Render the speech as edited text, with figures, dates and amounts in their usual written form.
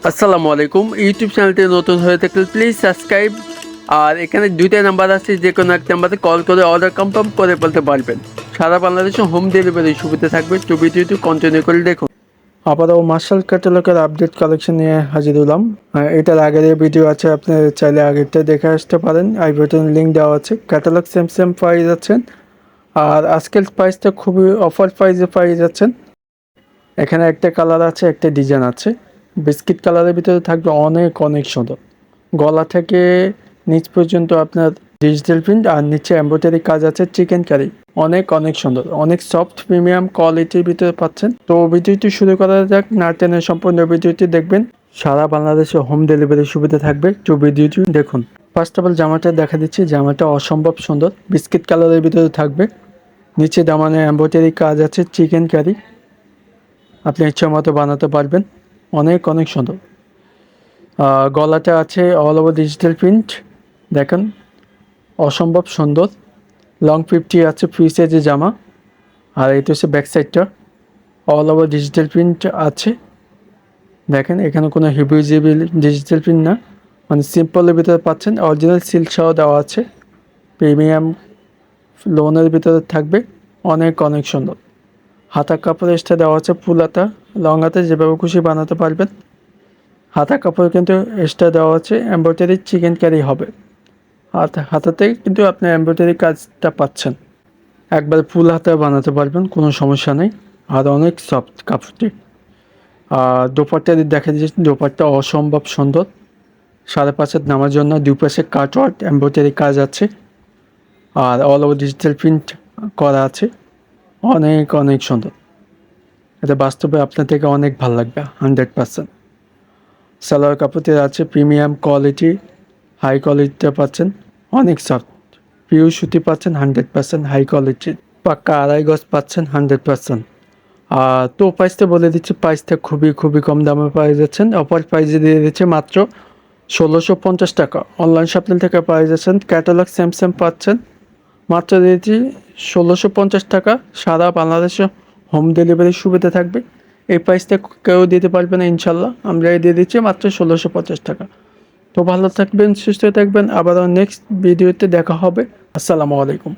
আসসালামু আলাইকুম। ইউটিউব চ্যানেলটি নতুন হয়ে থাকলে প্লিজ সাবস্ক্রাইব। আর এখানে দুইটা নাম্বার আছে, যে কোনো এক নাম্বারে কল করে অর্ডার কনফার্ম করে বলতে পারবেন। সারা বাংলাদেশে হোম ডেলিভারি সুবিধা থাকবে। তো ভিডিওটি কন্টিনিউ করে দেখুন। আপাতত মার্শাল ক্যাটালগের আপডেট কালেকশন নিয়ে হাজির হলাম। এটার আগের ভিডিও আছে, আপনি চাইলে আগেরটা দেখে আসতে পারেন। আই বাটন লিঙ্ক দেওয়া আছে। ক্যাটালগ সেম পাই যাচ্ছেন। আর আজকের প্রাইসটা খুবই অফার প্রাইসে পাই যাচ্ছেন। এখানে একটা কালার আছে, একটা ডিজাইন আছে। বিস্কিট কালারের ভিতরে থাকবে অনেক সুন্দর। গলা থেকে নিচ পর্যন্ত আপনার ডিজিটাল প্রিন্ট, আর নিচে এমব্রয়ডারি কাজ আছে চিকেন কারি। অনেক সুন্দর, অনেক সফট প্রিমিয়াম কোয়ালিটির ভিতরে পাচ্ছেন। তো ভিডিওটি শুরু করা যাক। না টেনে সম্পূর্ণ ভিডিওটি দেখবেন। সারা বাংলাদেশে হোম ডেলিভারি সুবিধা থাকবে। তো ভিডিওটি দেখুন। ফার্স্ট অফ অল জামাটা দেখা দিচ্ছি। জামাটা অসম্ভব সুন্দর, বিস্কিট কালারের ভিতরে থাকবে। নিচে দামানে এমব্রয়ডারি কাজ আছে চিকেন কারি। আপনি ইচ্ছা মতো বানাতে পারবেন। অনেক সুন্দর। গলাটা আছে অল ওভার ডিজিটাল প্রিন্ট, দেখেন অসম্ভব সুন্দর। লং 50 আছে, ফ্রি সাইজের জামা। আর এটা হচ্ছে ব্যাক সাইডটা, অল ওভার ডিজিটাল প্রিন্ট আছে। দেখেন এখানে কোনো হিউজ ডিজিটাল প্রিন্ট না, মানে সিম্পলের ভিতরে পাচ্ছেন। অরিজিনাল সিল্ক সহ দেওয়া আছে, প্রিমিয়াম লোনের ভিতরে থাকবে। অনেক সুন্দর। হাতা কাপড় এক্সট্রা দেওয়া আছে, ফুল হাতা লং হাতে যেভাবে খুশি বানাতে পারবেন। হাতা কাপড় কিন্তু এক্সট্রা দেওয়া আছে, এমব্রয়ডারি চিকেন ক্যারি হবে। হাতাতে কিন্তু আপনি এমব্রয়ডারি কাজটা পাচ্ছেন। একবার ফুল হাতে বানাতে পারবেন, কোনো সমস্যা নেই। আর অনেক সফট কাপড়টি। আর দোপাট্টা দেখা দিয়েছে, দোপাট্টা অসম্ভব সুন্দর। 5.5 নামার জন্য দুই পাশে কাটওয়ার্ক এমব্রয়ডারি কাজ আছে। আর অল ওভার ডিজিটাল প্রিন্ট করা আছে। অনেক সুন্দর। এটা বাস্তবে আপনার থেকে অনেক ভালো লাগবে 100%। সালোয়ার কাপড়তে আছে প্রিমিয়াম কোয়ালিটি, হাই কোয়ালিটিতে পাচ্ছেন। অনেক সফট পিওর সুতি পাচ্ছেন 100% হাই কোয়ালিটির। পাক্কা আড়াই গজ পাচ্ছেন 100%। তো প্রাইসটা বলে দিচ্ছি, প্রাইসটা খুবই কম দামে পাওয়া যাচ্ছেন। অফার প্রাইসে দিয়ে দিচ্ছে মাত্র 1650 টাকা। অনলাইন শপিং থেকে পাওয়া যাচ্ছেন। ক্যাটালগ সেম পাচ্ছেন। মাত্র দিয়েছি 1650 টাকা। সারা বাংলাদেশে হোম ডেলিভারির সুবিধা থাকবে। এই প্রাইসটা কেউ দিতে পারবে না ইনশাল্লাহ। আমরা দিয়ে দিচ্ছি মাত্র 1650 টাকা। তো ভালো থাকবেন, সুস্থ থাকবেন। আবারও নেক্সট ভিডিওতে দেখা হবে। আসসালামু আলাইকুম।